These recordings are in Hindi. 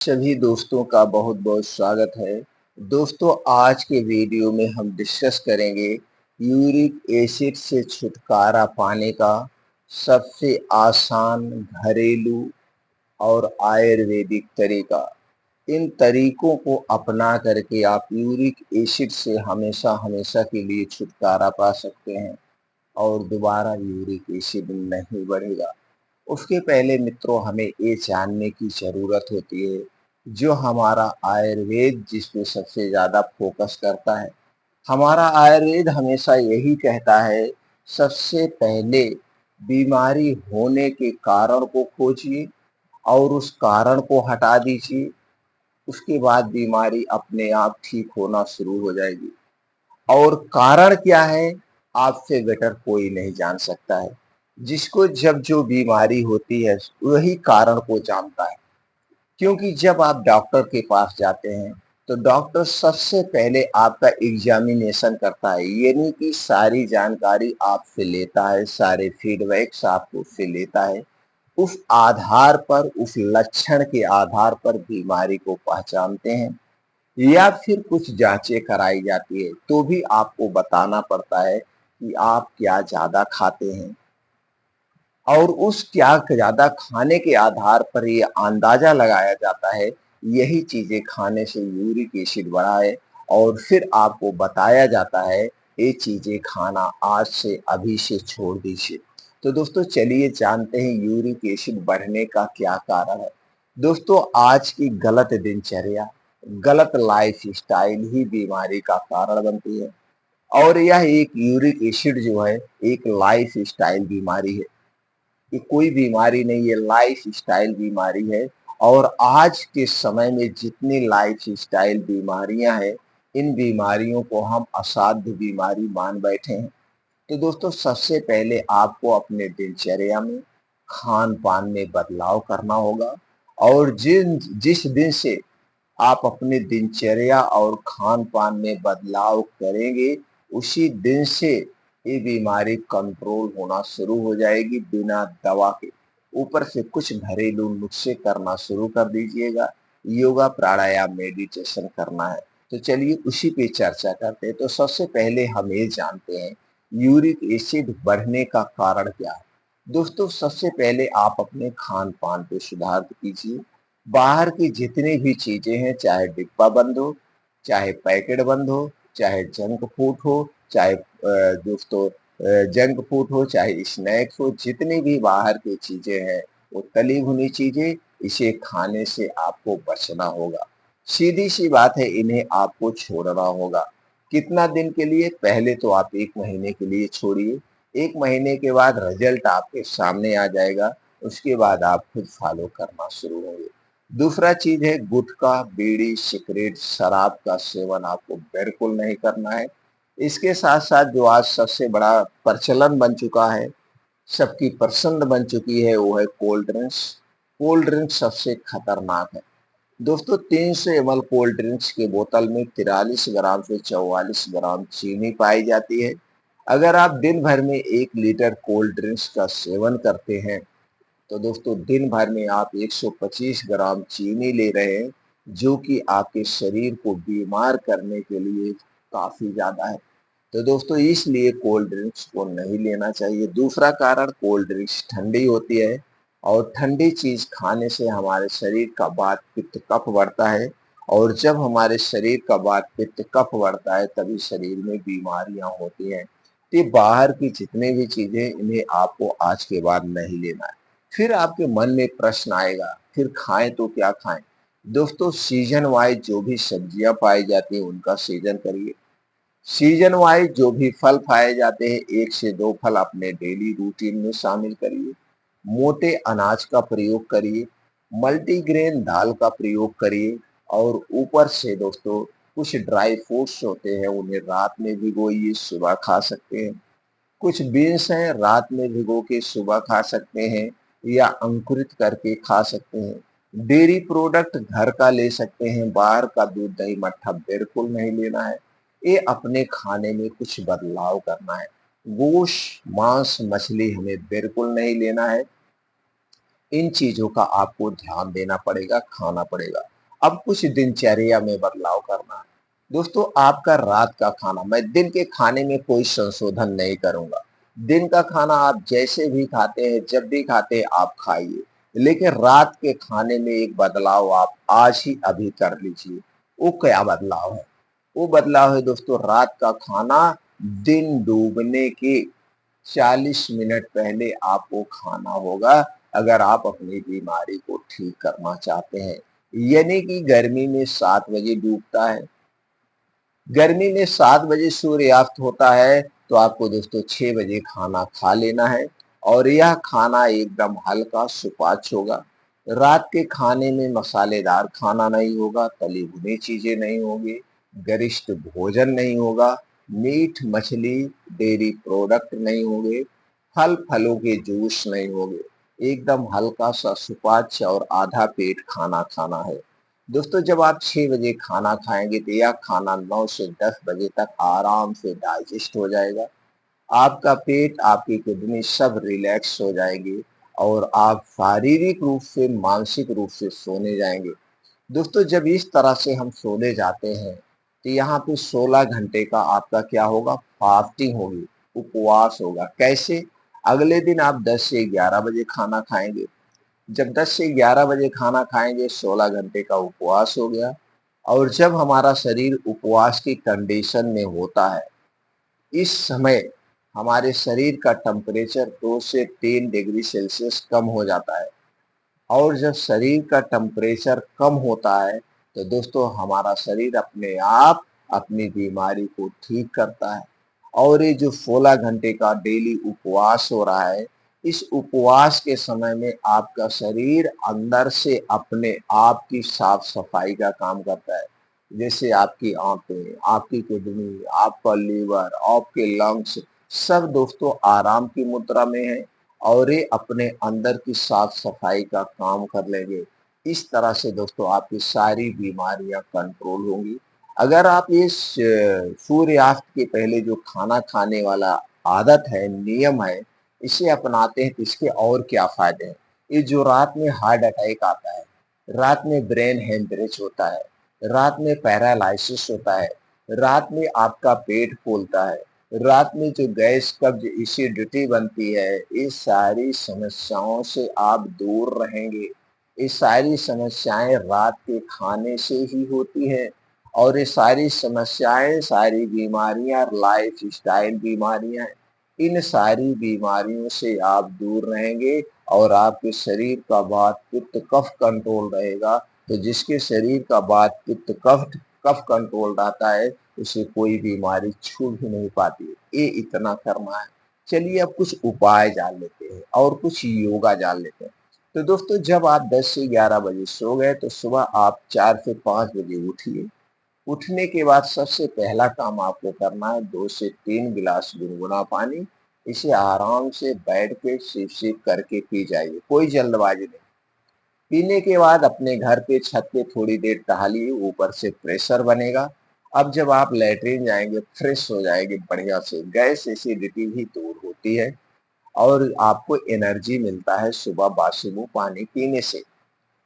सभी दोस्तों का बहुत बहुत स्वागत है। दोस्तों, आज के वीडियो में हम डिस्कस करेंगे यूरिक एसिड से छुटकारा पाने का सबसे आसान घरेलू और आयुर्वेदिक तरीका। इन तरीकों को अपना करके आप यूरिक एसिड से हमेशा हमेशा के लिए छुटकारा पा सकते हैं और दोबारा यूरिक एसिड नहीं बढ़ेगा। उसके पहले मित्रों, हमें ये जानने की ज़रूरत होती है जो हमारा आयुर्वेद जिस पे सबसे ज़्यादा फोकस करता है। हमारा आयुर्वेद हमेशा यही कहता है, सबसे पहले बीमारी होने के कारण को खोजिए और उस कारण को हटा दीजिए। उसके बाद बीमारी अपने आप ठीक होना शुरू हो जाएगी। और कारण क्या है, आपसे बेटर कोई नहीं जान सकता है। जिसको जब जो बीमारी होती है वही कारण को जानता है। क्योंकि जब आप डॉक्टर के पास जाते हैं तो डॉक्टर सबसे पहले आपका एग्जामिनेशन करता है, यानी कि सारी जानकारी आपसे लेता है, सारे फीडबैक्स आपको से लेता है। उस आधार पर, उस लक्षण के आधार पर बीमारी को पहचानते हैं या फिर कुछ जांचें कराई जाती है। तो भी आपको बताना पड़ता है कि आप क्या ज्यादा खाते हैं और उस क्या ज्यादा खाने के आधार पर ये अंदाजा लगाया जाता है यही चीजें खाने से यूरिक एसिड बढ़ा है। और फिर आपको बताया जाता है ये चीजें खाना आज से अभी से छोड़ दीजिए। तो दोस्तों, चलिए जानते हैं यूरिक एसिड बढ़ने का क्या कारण है। दोस्तों, आज की गलत दिनचर्या, गलत लाइफ स्टाइल ही बीमारी का कारण बनती है। और यह एक यूरिक एसिड जो है एक लाइफ स्टाइल बीमारी है। ये कोई बीमारी नहीं है, लाइफ स्टाइल बीमारी है। और आज के समय में जितनी लाइफ स्टाइल बीमारियां हैं, इन बीमारियों को हम असाध्य बीमारी मान बैठे हैं। तो दोस्तों, सबसे पहले आपको अपने दिनचर्या में, खान पान में बदलाव करना होगा। और जिस दिन से आप अपने दिनचर्या और खान पान में बदलाव करेंगे, उसी दिन से ये बीमारी कंट्रोल होना शुरू हो जाएगी बिना दवा के। ऊपर से कुछ घरेलू नुस्खे करना शुरू कर दीजिएगा। योगा, प्राणायाम, मेडिटेशन करना है। तो चलिए उसी पे चर्चा करते हैं। तो सबसे पहले हम ये जानते हैं यूरिक एसिड बढ़ने का कारण क्या है। दोस्तों, सबसे पहले आप अपने खान पान पे सुधार कीजिए। बाहर की जितनी भी चीजें हैं, चाहे डिब्बा बंद हो, चाहे पैकेट बंद हो, चाहे जंक फूड हो, चाहे दोस्तों जंक फूड हो, चाहे स्नैक्स हो, जितनी भी बाहर की चीजें हैं वो तली भुनी चीजें, इसे खाने से आपको बचना होगा। सीधी सी बात है, इन्हें आपको छोड़ना होगा। कितना दिन के लिए? पहले तो आप 1 महीने के लिए छोड़िए। 1 महीने के बाद रिजल्ट आपके सामने आ जाएगा। उसके बाद आप खुद फॉलो करना शुरू होंगे। दूसरा चीज है गुटखा, बीड़ी, सिगरेट, शराब का सेवन आपको बिल्कुल नहीं करना है। इसके साथ साथ जो आज सबसे बड़ा प्रचलन बन चुका है, सबकी पसंद बन चुकी है, वो है कोल्ड ड्रिंक्स। कोल्ड ड्रिंक्स सबसे खतरनाक है। दोस्तों, 300 ml कोल्ड ड्रिंक्स की बोतल में 43 ग्राम से 44 ग्राम चीनी पाई जाती है। अगर आप दिन भर में 1 लीटर कोल्ड ड्रिंक्स का सेवन करते हैं तो दोस्तों दिन भर में आप 125 ग्राम चीनी ले रहे हैं, जो कि आपके शरीर को बीमार करने के लिए काफी ज्यादा है। तो दोस्तों, इसलिए कोल्ड ड्रिंक्स को नहीं लेना चाहिए। दूसरा कारण, कोल्ड ड्रिंक्स ठंडी होती है और ठंडी चीज खाने से हमारे शरीर का वात पित्त कफ बढ़ता है। और जब हमारे शरीर का वात पित्त कफ बढ़ता है तभी शरीर में बीमारियां होती हैं। तो ये बाहर की जितनी भी चीजें, इन्हें आपको आज के बाद नहीं लेना है। फिर आपके मन में प्रश्न आएगा, फिर खाएं तो क्या खाएं। दोस्तों, सीजन वाइज जो भी सब्जियां पाई जाती हैं उनका सेवन करिए। सीजन वाइज जो भी फल पाए जाते हैं, 1 से 2 फल अपने डेली रूटीन में शामिल करिए। मोटे अनाज का प्रयोग करिए। मल्टीग्रेन दाल का प्रयोग करिए। और ऊपर से दोस्तों, कुछ ड्राई फ्रूट्स होते हैं, उन्हें रात में भिगोइए, सुबह खा सकते हैं। कुछ बीन्स हैं, रात में भिगो के सुबह खा सकते हैं या अंकुरित करके खा सकते हैं। डेयरी प्रोडक्ट घर का ले सकते हैं, बाहर का दूध, दही, मट्ठा बिल्कुल नहीं लेना है। ये अपने खाने में कुछ बदलाव करना है। गोश्त, मांस, मछली हमें बिल्कुल नहीं लेना है। इन चीजों का आपको ध्यान देना पड़ेगा, खाना पड़ेगा। अब कुछ दिनचर्या में बदलाव करना है। दोस्तों, आपका रात का खाना, मैं दिन के खाने में कोई संशोधन नहीं करूंगा। दिन का खाना आप जैसे भी खाते हैं, जब भी खाते हैं आप खाइए, लेकिन रात के खाने में एक बदलाव आप आज ही अभी कर लीजिए। वो क्या बदलाव है? वो बदलाव है दोस्तों, रात का खाना दिन डूबने के 40 मिनट पहले आपको खाना होगा, अगर आप अपनी बीमारी को ठीक करना चाहते हैं। यानी कि गर्मी में 7 बजे डूबता है, गर्मी में 7 बजे सूर्यास्त होता है, तो आपको दोस्तों 6 बजे खाना खा लेना है और यह खाना एकदम हल्का सुपाच्य होगा। रात के खाने में मसालेदार खाना नहीं होगा, तली भुनी चीजें नहीं होगी, गरिष्ठ भोजन नहीं होगा, मीट मछली डेयरी प्रोडक्ट नहीं होंगे, फल फलों के जूस नहीं होंगे। एकदम हल्का सा सुपाच्य और आधा पेट खाना खाना है। दोस्तों, जब आप 6 बजे खाना खाएंगे तो यह खाना 9 से 10 बजे तक आराम से डाइजेस्ट हो जाएगा। आपका पेट, आपकी किडनी सब रिलैक्स हो जाएंगे और आप शारीरिक रूप से, मानसिक रूप से सोने जाएंगे। दोस्तों, जब इस तरह से हम सोने जाते हैं तो यहाँ पे 16 घंटे का आपका क्या होगा? फास्टिंग होगी, उपवास होगा। कैसे? अगले दिन आप 10 से 11 बजे खाना खाएंगे। जब 10 से 11 बजे खाना खाएंगे, 16 घंटे का उपवास हो गया। और जब हमारा शरीर उपवास की कंडीशन में होता है, इस समय हमारे शरीर का टेम्परेचर 2 से 3 डिग्री सेल्सियस कम हो जाता है। और जब शरीर का टेम्परेचर कम होता है तो दोस्तों हमारा शरीर अपने आप अपनी बीमारी को ठीक करता है। और ये जो 16 घंटे का डेली उपवास हो रहा है, इस उपवास के समय में आपका शरीर अंदर से अपने आप की साफ सफाई का काम करता है। जैसे आपकी आंतें, आपकी किडनी, आपका लीवर, आपके लंग्स सब दोस्तों आराम की मुद्रा में है और ये अपने अंदर की साफ सफाई का काम कर लेंगे। इस तरह से दोस्तों आपकी सारी बीमारियां कंट्रोल होंगी। अगर आप ये सूर्यास्त के पहले जो खाना खाने वाला आदत है, नियम है, इसे अपनाते हैं तो इसके और क्या फायदे हैं? ये जो रात में हार्ट अटैक आता है, रात में ब्रेन हेमरेज होता है, रात में पैरालिसिस होता है, रात में आपका पेट फूलता है, रात में जो गैस कब्ज एसिडिटी बनती है, इस सारी समस्याओं से आप दूर रहेंगे। ये सारी समस्याएं रात के खाने से ही होती है और ये सारी समस्याएं, सारी बीमारियां लाइफ स्टाइल बीमारियां हैं। इन सारी बीमारियों से आप दूर रहेंगे और आपके शरीर का वात पित्त कफ कंट्रोल रहेगा। तो जिसके शरीर का वात पित्त कफ कफ कंट्रोल रहता है, उसे कोई बीमारी छू भी नहीं पाती। ये इतना करना है। चलिए अब कुछ उपाय जान लेते हैं और कुछ योगा जान लेते हैं। तो दोस्तों, जब आप 10 से 11 बजे सो गए तो सुबह आप 4 से 5 बजे उठिए। उठने के बाद सबसे पहला काम आपको करना है, 2 से 3 गिलास गुनगुना पानी, इसे आराम से बैठ के सिप सिप करके पी जाइए, कोई जल्दबाजी नहीं। पीने के बाद अपने घर पे छत पे थोड़ी देर टहलिए, ऊपर से प्रेशर बनेगा। अब जब आप लैट्रिन जाएंगे, फ्रेश हो जाएंगे बढ़िया से, गैस एसिडिटी भी दूर होती है और आपको एनर्जी मिलता है सुबह बासुबू पानी पीने से।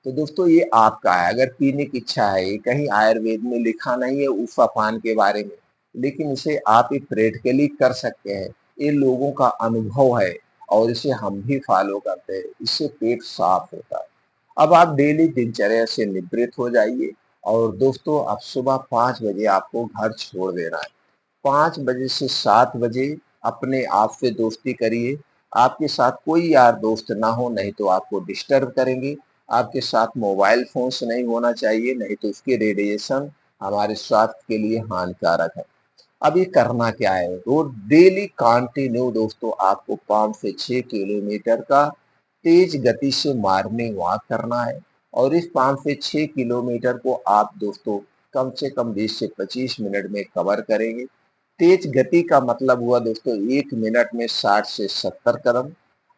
तो दोस्तों, ये आपका है, अगर पीने की इच्छा है। ये कहीं आयुर्वेद में लिखा नहीं है उफ़ा पान के बारे में, लेकिन इसे आप ही प्रैक्टिकली कर सकते हैं। ये लोगों का अनुभव है और इसे हम भी फॉलो करते हैं। इससे पेट साफ होता है। अब आप डेली दिनचर्या से निवृत्त हो जाइए और दोस्तों अब सुबह 5 बजे आपको घर छोड़ देना है। 5 बजे से 7 बजे अपने आप से दोस्ती करिए। आपके साथ कोई यार दोस्त ना हो, नहीं तो आपको डिस्टर्ब करेंगे। आपके साथ मोबाइल फ़ोन्स नहीं होना चाहिए, नहीं तो उसकी रेडिएशन हमारे स्वास्थ्य के लिए हानिकारक है। अब ये करना क्या है? रोज डेली कंटिन्यू दोस्तों आपको 5 से 6 किलोमीटर का तेज गति से मॉर्निंग वॉक करना है और इस 5 से 6 किलोमीटर को आप दोस्तों कम से कम 20 से 25 मिनट में कवर करेंगे। तेज गति का मतलब हुआ दोस्तों 1 मिनट में 60 से 70 कदम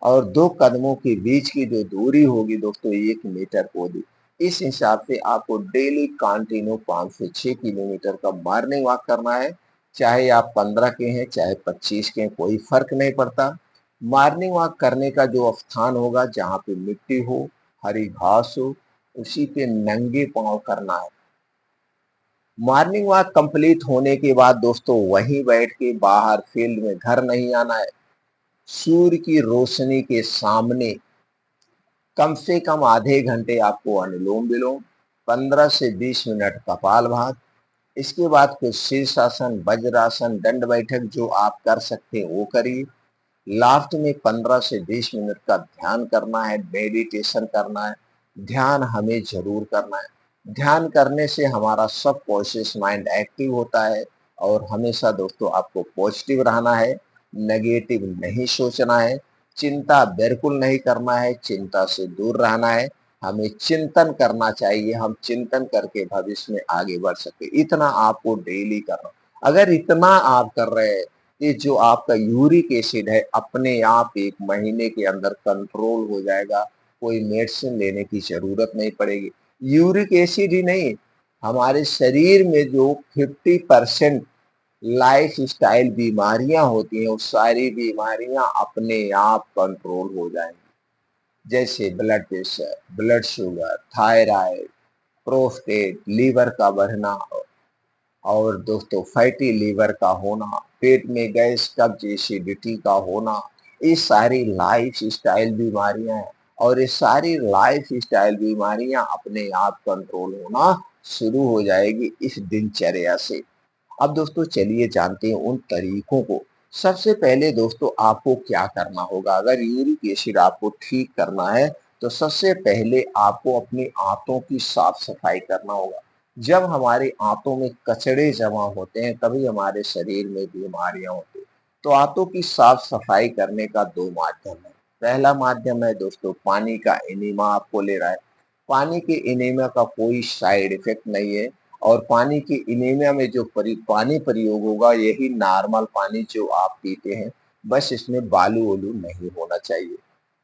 और 2 कदमों के बीच की जो दूरी होगी दोस्तों 1 मीटर होगी। इस हिसाब से आपको डेली कंटिन्यू 5 से 6 किलोमीटर का मॉर्निंग वॉक करना है। चाहे आप 15 के हैं, चाहे 25 के हैं, कोई फ़र्क नहीं पड़ता। मॉर्निंग वॉक करने का जो स्थान होगा जहाँ पे मिट्टी हो, हरी घास हो, उसी पे नंगे पांव करना है। मॉर्निंग वॉक कंप्लीट होने के बाद दोस्तों वहीं बैठ के बाहर फील्ड में घर नहीं आना है। सूर्य की रोशनी के सामने कम से कम आधे घंटे आपको अनुलोम विलोम, 15 से 20 मिनट कपालभाति, इसके बाद कुछ शीर्षासन, वज्रासन, दंड बैठक जो आप कर सकते हैं वो करिए। लास्ट में 15 से 20 मिनट का ध्यान करना है, मेडिटेशन करना है। ध्यान हमें जरूर करना है। ध्यान करने से हमारा सब कॉन्शियस माइंड एक्टिव होता है और हमेशा दोस्तों आपको पॉजिटिव रहना है, नेगेटिव नहीं सोचना है, चिंता बिल्कुल नहीं करना है, चिंता से दूर रहना है। हमें चिंतन करना चाहिए, हम चिंतन करके भविष्य में आगे बढ़ सके, इतना आपको डेली करना। अगर इतना आप कर रहे हैं, ये जो आपका यूरिक एसिड है अपने आप 1 महीने के अंदर कंट्रोल हो जाएगा, कोई मेडिसिन लेने की जरूरत नहीं पड़ेगी। यूरिक एसिड ही नहीं, हमारे शरीर में जो 50% लाइफ स्टाइल बीमारियां होती हैं, वो सारी बीमारियां अपने आप कंट्रोल हो जाएंगी। जैसे blood pressure, blood sugar, thyroid, prostate, liver का बढ़ना और दोस्तों फैटी लीवर का होना, पेट में गैस, कब्ज, एसिडिटी का होना, ये सारी लाइफ स्टाइल बीमारियां हैं और ये सारी लाइफ स्टाइल बीमारियां अपने आप कंट्रोल होना शुरू हो जाएगी इस दिनचर्या से। अब दोस्तों चलिए जानते हैं उन तरीकों को। सबसे पहले दोस्तों आपको क्या करना होगा, अगर यूरिक एसिड आपको ठीक करना है तो सबसे पहले आपको अपनी आंतों की साफ सफाई करना होगा। जब हमारे आंतों में कचड़े जमा होते हैं तभी हमारे शरीर में बीमारियां होती हैं। तो आंतों की साफ सफाई करने का 2 माध्यम है। पहला माध्यम है दोस्तों पानी का एनिमा आपको ले रहा है। पानी के एनीमिया का कोई साइड इफेक्ट नहीं है और पानी के एनीमिया में जो पानी प्रयोग होगा यही नॉर्मल पानी जो आप पीते हैं, बस इसमें बालू वालू नहीं होना चाहिए।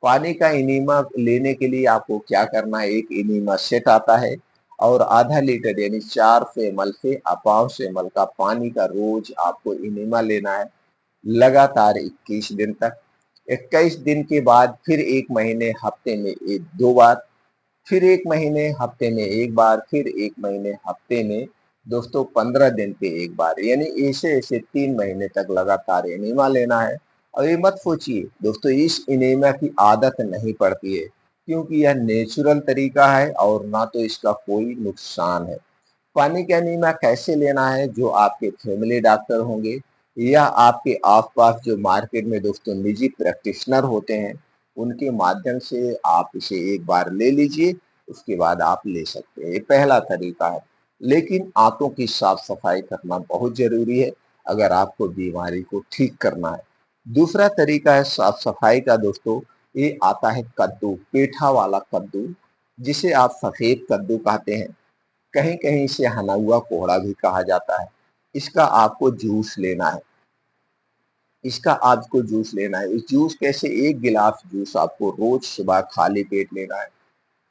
पानी का एनीमा लेने के लिए आपको क्या करना है, एक एनीमा सेट आता है और आधा लीटर यानी 400 ml से अपाव का पानी का रोज आपको एनीमा लेना है लगातार 21 दिन तक। 21 दिन के बाद फिर 1 महीने हफ्ते में 2 बार, फिर 1 महीने हफ्ते में 1 बार, फिर 1 महीने हफ्ते में दोस्तों 15 दिन पे 1 बार, यानी ऐसे ऐसे 3 महीने तक लगातार एनीमा लेना है। और ये मत सोचिए दोस्तों इस एनीमिया की आदत नहीं पड़ती है, क्योंकि यह नेचुरल तरीका है और ना तो इसका कोई नुकसान है। पानी का एनीमिया कैसे लेना है, जो आपके फैमिली डॉक्टर होंगे या आपके आसपास जो मार्केट में दोस्तों निजी प्रैक्टिशनर होते हैं, उनके माध्यम से आप इसे एक बार ले लीजिए, उसके बाद आप ले सकते हैं। ये पहला तरीका है। लेकिन आंतों की साफ सफाई करना बहुत जरूरी है अगर आपको बीमारी को ठीक करना है। दूसरा तरीका है साफ सफाई का दोस्तों, ये आता है कद्दू, पेठा वाला कद्दू, जिसे आप सफेद कद्दू कहते हैं। कहीं कहीं इसे हना कोहड़ा भी कहा जाता है। इसका आपको जूस लेना है। इसका आपको जूस लेना है। इस जूस कैसे, 1 गिलास जूस आपको रोज सुबह खाली पेट लेना है।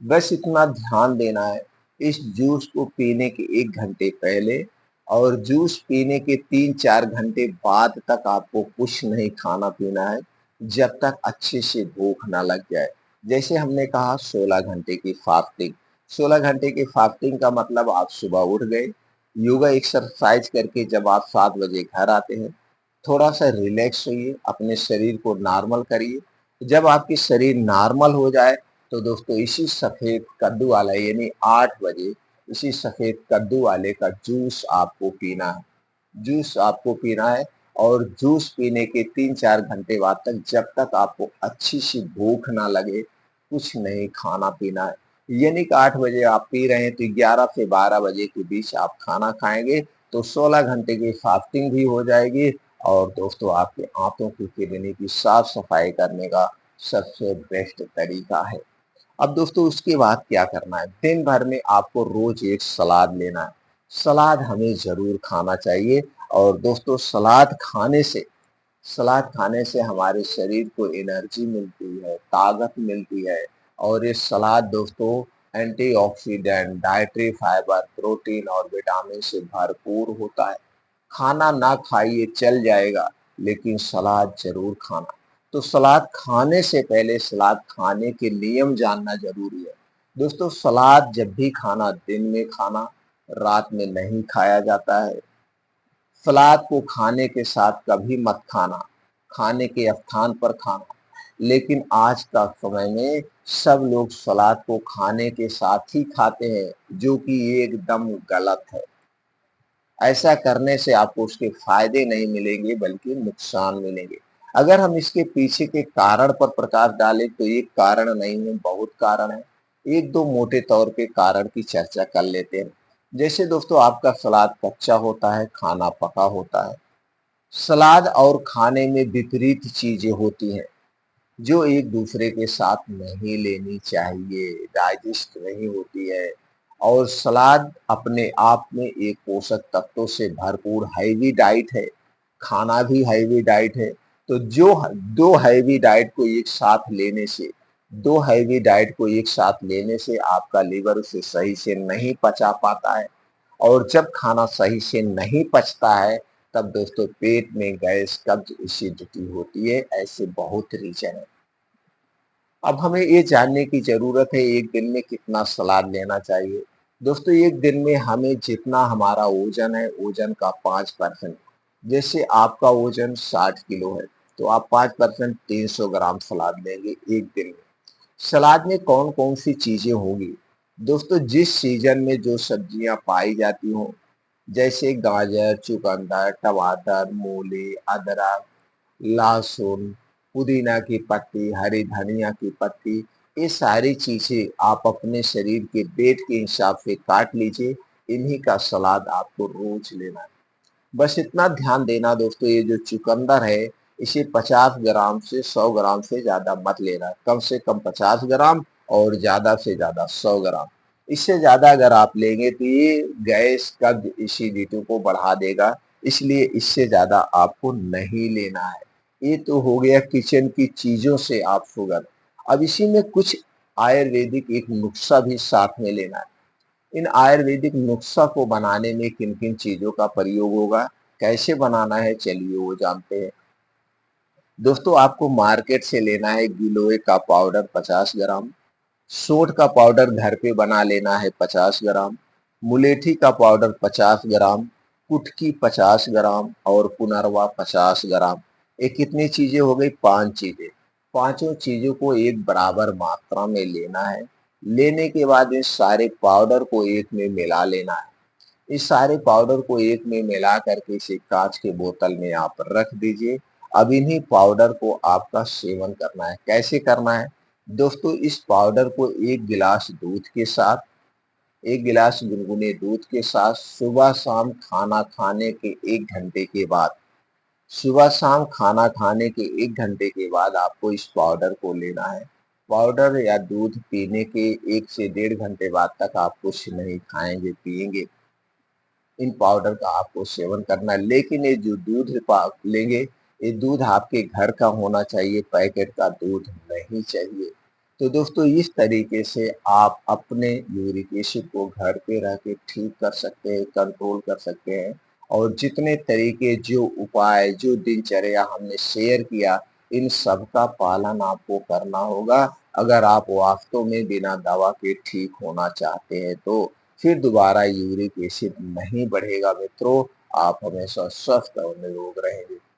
बस इतना ध्यान देना है, इस जूस को पीने के 1 घंटे पहले और जूस पीने के 3-4 घंटे बाद तक आपको कुछ नहीं खाना पीना है, जब तक अच्छे से भूख ना लग जाए। जैसे हमने कहा 16 घंटे की फास्टिंग। 16 घंटे की फास्टिंग का मतलब आप सुबह उठ गए, योगा एक्सरसाइज करके जब आप 7 बजे घर आते हैं, थोड़ा-सा रिलैक्स होइए, अपने शरीर को नॉर्मल करिए। जब आपकी शरीर नॉर्मल हो जाए तो दोस्तों इसी सफेद कद्दू वाला यानी 8 बजे इसी सफेद कद्दू वाले का जूस आपको पीना है। जूस आपको पीना है और जूस पीने के 3-4 घंटे बाद तक जब तक आपको अच्छी सी भूख ना लगे, कुछ नहीं खाना पीना है। यानी कि 8 बजे आप पी रहे हैं तो 11 से 12 बजे के बीच आप खाना खाएंगे तो 16 घंटे की फास्टिंग भी हो जाएगी और दोस्तों आपके आंतों की किडनी की साफ सफाई करने का सबसे बेस्ट तरीका है। अब दोस्तों उसके बाद क्या करना है, दिन भर में आपको रोज एक सलाद लेना है। सलाद हमें जरूर खाना चाहिए और दोस्तों सलाद खाने से हमारे शरीर को एनर्जी मिलती है, ताकत मिलती है और ये सलाद दोस्तों एंटीऑक्सीडेंट, डाइटरी फाइबर, प्रोटीन और विटामिन से भरपूर होता है। खाना ना खाइए चल जाएगा, लेकिन सलाद जरूर खाना। तो सलाद खाने से पहले सलाद खाने के नियम जानना जरूरी है। दोस्तों, सलाद जब भी खाना दिन में खाना, रात में नहीं खाया जाता है। सलाद को खाने के साथ कभी मत खाना, खाने के स्थान पर खाना। लेकिन आज का समय में सब लोग सलाद को खाने के साथ ही खाते हैं, जो कि एकदम गलत है। ऐसा करने से आपको उसके फायदे नहीं मिलेंगे बल्कि नुकसान मिलेंगे। अगर हम इसके पीछे के कारण पर प्रकाश डालें तो एक कारण नहीं है, बहुत कारण है। एक दो मोटे तौर पे कारण की चर्चा कर लेते हैं। जैसे दोस्तों, आपका सलाद कच्चा होता है, खाना पका होता है। सलाद और खाने में विपरीत चीजें होती हैं जो एक दूसरे के साथ नहीं लेनी चाहिए, डाइजेस्ट नहीं होती है। और सलाद अपने आप में एक पोषक तत्वों से भरपूर हैवी डाइट है, खाना भी हैवी डाइट है। तो जो दो हैवी डाइट को एक साथ लेने से दो हैवी डाइट को एक साथ लेने से आपका लीवर उसे सही से नहीं पचा पाता है। और जब खाना सही से नहीं पचता है, तब दोस्तों पेट में गैस, कब्ज, एसिडिटी होती है। ऐसे बहुत रीजन है। अब हमें ये जानने की ज़रूरत है एक दिन में कितना सलाद लेना चाहिए। दोस्तों, एक दिन में हमें जितना हमारा वज़न है, वज़न का 5%, जैसे आपका वज़न 60 किलो है, तो आप 5% 300 ग्राम सलाद लेंगे एक दिन में। सलाद में कौन-कौन सी चीज़ें होंगी? दोस्तों, जिस सीज़न में जो सब्जियाँ पाई जाती हों, जैसे गाजर, चुकंदर, टमाटर, मूली, अदरक, लहसुन, पुदीना की पत्ती, हरी धनिया की पत्ती, ये सारी चीज़ें आप अपने शरीर के वेट के हिसाब से काट लीजिए। इन्हीं का सलाद आपको रोज़ लेना है। बस इतना ध्यान देना दोस्तों, ये जो चुकंदर है, इसे 50 ग्राम से 100 ग्राम से ज़्यादा मत लेना। कम से कम 50 ग्राम और ज़्यादा से ज़्यादा 100 ग्राम। इससे ज़्यादा अगर आप लेंगे तो ये गैस, कब्ज, एसिडिटी को बढ़ा देगा। इसलिए इससे ज़्यादा आपको नहीं लेना है। ये तो हो गया किचन की चीज़ों से आप शुगर। अब इसी में कुछ आयुर्वेदिक एक नुस्खा भी साथ में लेना है। इन आयुर्वेदिक नुस्खा को बनाने में किन-किन चीज़ों का प्रयोग होगा, कैसे बनाना है, चलिए वो जानते हैं। दोस्तों, आपको मार्केट से लेना है गिलोय का पाउडर 50 ग्राम, सोंठ का पाउडर घर पे बना लेना है 50 ग्राम, मुलेठी का पाउडर 50 ग्राम, कुटकी 50 ग्राम और पुनरवा 50 ग्राम। ये कितनी चीज़ें हो गई? 5 चीज़ें। पाँचों चीज़ों को एक बराबर मात्रा में लेना है। लेने के बाद इन सारे पाउडर को एक में मिला लेना है। इस सारे पाउडर को एक में मिला करके इसे कांच के बोतल में आप रख दीजिए। अब इन्हीं पाउडर को आपका सेवन करना है। कैसे करना है? दोस्तों, इस पाउडर को 1 गिलास दूध के साथ, 1 गिलास गुनगुने दूध के साथ सुबह-शाम खाना खाने के 1 घंटे के बाद, सुबह-शाम खाना खाने के 1 घंटे के बाद आपको इस पाउडर को लेना है। पाउडर या दूध पीने के 1 से डेढ़ घंटे बाद तक आप कुछ नहीं खाएँगे, पिएँगे। इन पाउडर का आपको सेवन करना है। लेकिन ये जो दूध लेंगे, ये दूध आपके घर का होना चाहिए, पैकेट का दूध नहीं चाहिए। तो दोस्तों, इस तरीके से आप अपने यूरिक एसिड को घर पे रह के ठीक कर सकते हैं, कंट्रोल कर सकते हैं। और जितने तरीके, जो उपाय, जो दिनचर्या हमने शेयर किया, इन सब का पालन आपको करना होगा अगर आप वास्तव में बिना दवा के ठीक होना चाहते हैं तो। फिर दोबारा यूरिक एसिड नहीं बढ़ेगा मित्रों, आप हमेशा स्वस्थ और निरोग रहेंगे।